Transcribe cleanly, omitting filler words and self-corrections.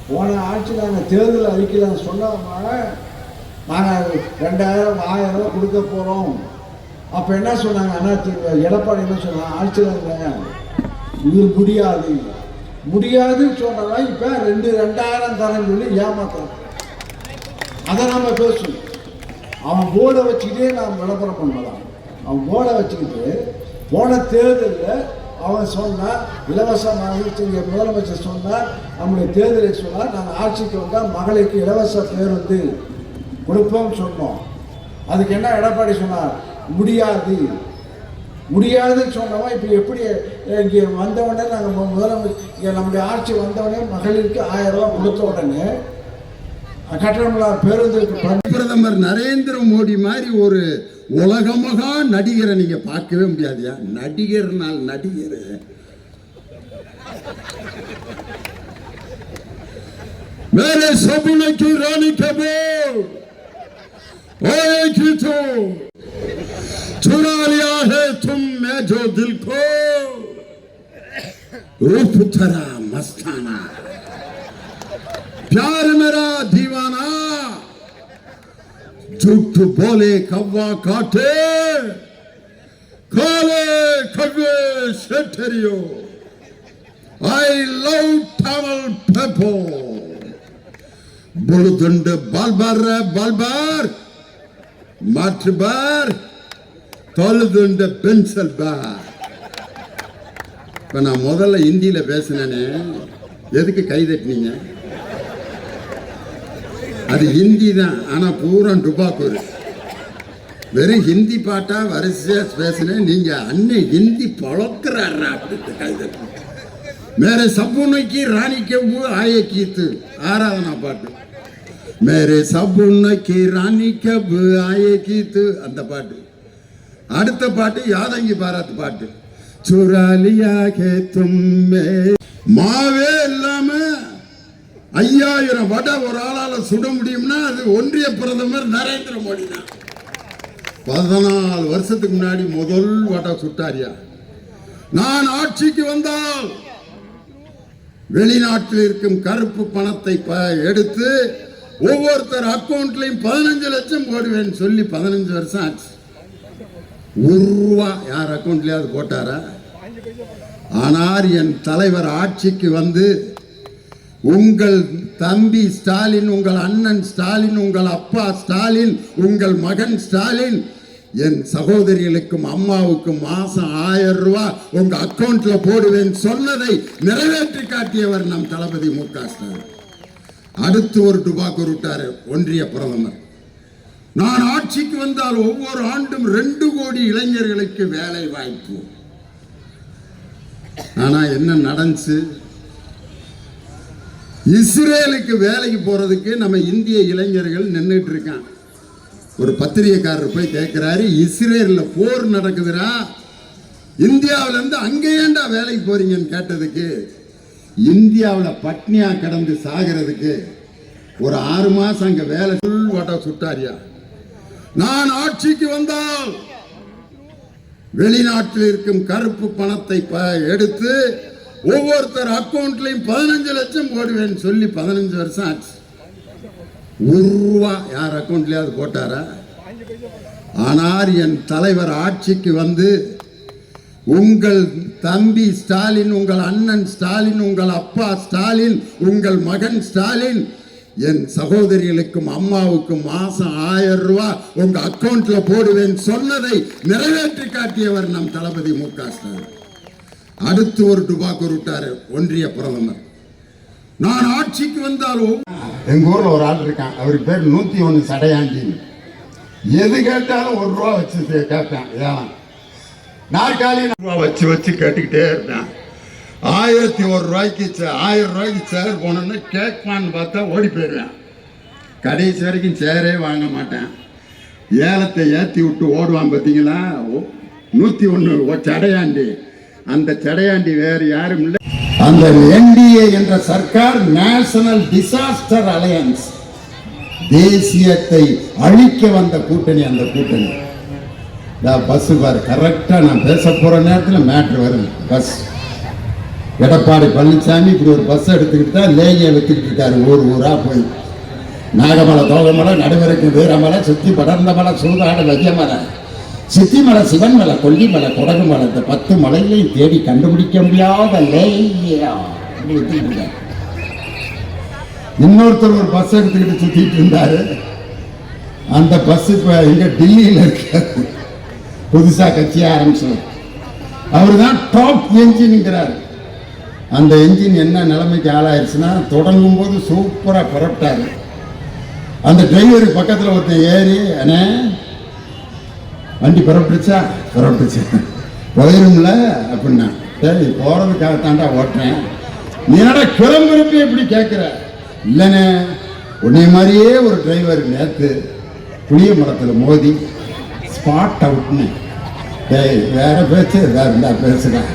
போன ஆட்சி நாங்கள் தேர்தல் அறிக்கையில் சொன்னோம்னா நாங்கள் 2000 1000 கொடுக்க போகிறோம். அப்போ என்ன சொன்னாங்க எடப்பாடி என்ன சொன்னாங்க, ஆட்சியில் இது முடியாதுன்னு சொன்னதான் இப்போ 2000 தரேன்னு சொல்லி ஏமாத்தலாம். அதை நம்ம பேசணும். அவன் போர்டை வச்சுக்கிட்டே நாம் விளம்பரம் பண்ணலாம். அவன் போர்டை வச்சுக்கிட்டு போன தேர்தலில் அவன் சொன்னான் இலவசமாக முதலமைச்சர் சொன்னார், நம்முடைய தேர்தலை சொன்னார், நாங்கள் ஆட்சிக்கு வந்தால் மகளுக்கு இலவச பேருந்து கொடுப்போம்னு சொன்னோம். அதுக்கு என்ன எடப்பாடி சொன்னார், முடியாதுன்னு சொன்னவன் இப்போ எப்படி இங்கே வந்தவுடனே நாங்கள் முதலமைச்சர் இங்கே நம்முடைய ஆட்சி வந்தவுடனே மகளிருக்கு 1000 ரூபா கொடுத்த உடனே கட்டணமில்லா பேருந்துக்கு பிரதமர் நரேந்திர மோடி மாதிரி ஒரு உலகமகா நடிகரை நீங்க பார்க்கவே முடியாதியா. நடிகர்னால் நடிகர் मेरे सपने की रानी कबूल की तो चुरा लिया है तुम मैं जो दिल को रूप तेरा मस्ताना प्यार मेरा दीवाना झूठ बोले कव्वा काटे काले कव्वे शेठरियो I love Tamil people बुलदुंड बालबार माटबार तोलदुंड पेंसिल बार இப்போ நான் முதல்ல ஹிந்தியில் பேசினேனே எதுக்கு கை தட்டினீங்க? அது ஹிந்தி தான், ஆனால் பூரா டுபாக்கூர். வெறும் ஹிந்தி பாட்டா வரிசையாக பேசினேன். நீங்கள் அன்னை ஹிந்தி பழக்கிறாரா அப்படின்ட்டு கை தட்டினீங்க. மேரே சப்புனைக்கு ராணி கெம்பு ஆய கீத்து ஆராதனா பாட்டு. மேரே சப்புனைக்கு ராணி கெம்பு ஆய கீத்து அந்த பாட்டு. அடுத்த பாட்டு யாதங்கி பாராத்து பாட்டு. சுராலியா கே தும்மே மாவே இல்லாம 5000 வடை ஒரு ஆளால சுட முடியும்னா அது ஒன்றிய பிரதமர் நரேந்திர மோடி தான். 14 வருஷத்துக்கு முன்னாடி முதல் வடை சுட்டாரியா. நான் ஆட்சிக்கு வந்தால் வெளிநாட்டில் இருக்கும் கருப்பு பணத்தை எடுத்து ஒவ்வொருத்தர் அக்கௌண்ட்லையும் 15 லட்சம் போடுவேன்னு சொல்லி 15 வருஷம் ஆச்சு. ரூபா யார் அக்கௌண்ட்லயாவது போட்டாரா? ஆனால் என் தலைவர் ஆட்சிக்கு வந்து உங்கள் தம்பி ஸ்டாலின், உங்கள் அண்ணன் ஸ்டாலின், உங்கள் அப்பா ஸ்டாலின், உங்கள் மகன் ஸ்டாலின், என் சகோதரிகளுக்கும் அம்மாவுக்கும் மாசம் 1000 ரூபாய் உங்க அக்கௌண்ட்ல போடுவேன் சொன்னதை நிறைவேற்றி காட்டியவர் நம் தளபதி மு க ஸ்டாலின். அடுத்து ஒரு டுபாக்கு விட்டாரு ஒன்றிய பிரதமர். நான் ஆட்சிக்கு வந்தால் ஒவ்வொரு ஆண்டும் 2 கோடி இளைஞர்களுக்கு வேலை வாய்ப்பு. ஆனா என்ன நடந்துச்சு? இஸ்ரேலுக்கு வேலைக்கு போறதுக்கு நம்ம இந்திய இளைஞர்கள் நின்றுட்டு இருக்கான். ஒரு பத்திரிகைக்காரர் போய் கேட்கிறாரு, இஸ்ரேல்ல போர் நடக்குதுரா, இந்தியாவில இருந்து அங்க ஏண்டா வேலைக்கு போறீங்கன்னு கேட்டதுக்கு, இந்தியாவில் பட்னியா கடந்து சாகிறதுக்கு ஒரு 6 மாசம் அங்க வேலை சுட்டாரியா. நான் ஆட்சிக்கு வந்தால் வெளிநாட்டில் இருக்கும் கருப்பு பணத்தை எடுத்து ஒவ்வொருத்தர் அக்கௌண்ட்லையும் 15 லட்சம் போடுவேன்னு சொல்லி 15 வருஷம் ஆச்சு. ரூபா யார் அக்கௌண்ட்லயாவது போட்டாரா? ஆனால் என் தலைவர் ஆட்சிக்கு வந்து உங்கள் தம்பி ஸ்டாலின், உங்கள் அண்ணன் ஸ்டாலின், உங்கள் அப்பா ஸ்டாலின், உங்கள் மகன் ஸ்டாலின், என் சகோதரிகளுக்கும் அம்மாவுக்கும் மாசம் 1000 ரூபாய் உங்க அக்கௌண்ட்ல போடுவேன் சொன்னதை நிறைவேற்றி காட்டியவர் நம் தளபதி மு க ஸ்டாலின். அடுத்து ஒரு டுபாக்கு விட்டாரு ஒன்றிய பிரதமர். நான் ஆட்சிக்கு வந்தாலும் எங்க ஊர்ல ஒரு ஆள் இருக்கான், அவருக்கு பேர் 101 சடையாண்டி. எது கேட்டாலும் 1 ரூபா வச்சு கேட்பேன். ஏன் நாற்காலி வச்சு வச்சு கேட்டுக்கிட்டே இருப்பேன். 1001 ரூபாய்க்கு 1000 ரூபாய்க்கு சேர் போனோன்னு கேட்பான்னு பார்த்தா ஓடி போயிடுவேன். கடைசி வரைக்கும் சேரே வாங்க மாட்டேன். ஏலத்தை ஏற்றி விட்டு ஓடுவான். பார்த்தீங்களா 101 சடையாண்டி. அந்த சடையாண்டி வேறு யாரும் இல்லை. அந்த என்டிஏ என்ற சர்க்கார் நேஷனல் டிசாஸ்டர் அலையன்ஸ், தேசியத்தை அழிக்க வந்த கூட்டணி. அந்த கூட்டணி பஸ் பாரு, கரெக்டா நான் பேச போற நேரத்தில் மேட்ரு வருது. பஸ் எடப்பாடி பழனிசாமி இப்படி ஒரு பஸ் எடுத்துக்கிட்டு தான் லேகியை வித்துக்கிட்டு இருக்காரு ஊர் ஊரா போய். நாகமலை, தோகமலை, நடுவரைக்கும் வீரமலை, சுத்தி படர்ந்த மலை, சூதாடு வையமலை, சித்திமலை, சிவன்மலை, கொல்லிமலை, கொடகுமலை, இந்த 10 மலைகளையும் தேடி கண்டுபிடிக்க முடியாத லேகியா அப்படி வித்துக்கிட்டு இருக்காரு. இன்னொருத்தர் ஒரு பஸ் எடுத்துக்கிட்டு சுத்திட்டு இருந்தாரு. அந்த பஸ் இப்ப இங்க டெல்லியில் இருக்காரு, புதுசா கட்சி ஆரம்பிச்சு. அவரு தான் டாப் என்ஜின்ங்கிறார். அந்த என்ஜின் என்ன நிலைமைக்கு ஆளாயிருச்சுன்னா, தொடங்கும் போது சூப்பரா புறப்பட்டாரு. அந்த டிரைவருக்கு பக்கத்துல ஒருத்தன் ஏறி, அண்ணே வண்டி புறப்பட்டுச்சா? புறப்பட்டுச்சு. போயிரும்ல அப்படின்னா, சரி போறதுக்காகத்தாண்டா ஓட்டுறேன். நீ என்னடா கிளம்புறப்ப எப்படி கேட்கிற? இல்லைண்ணே, உன்னை மாதிரியே ஒரு டிரைவர் நேற்று புளிய மரத்தில் மோதி ஸ்பாட் அவுட்னு. வேற பேச்சு வேற பேசுறேன்.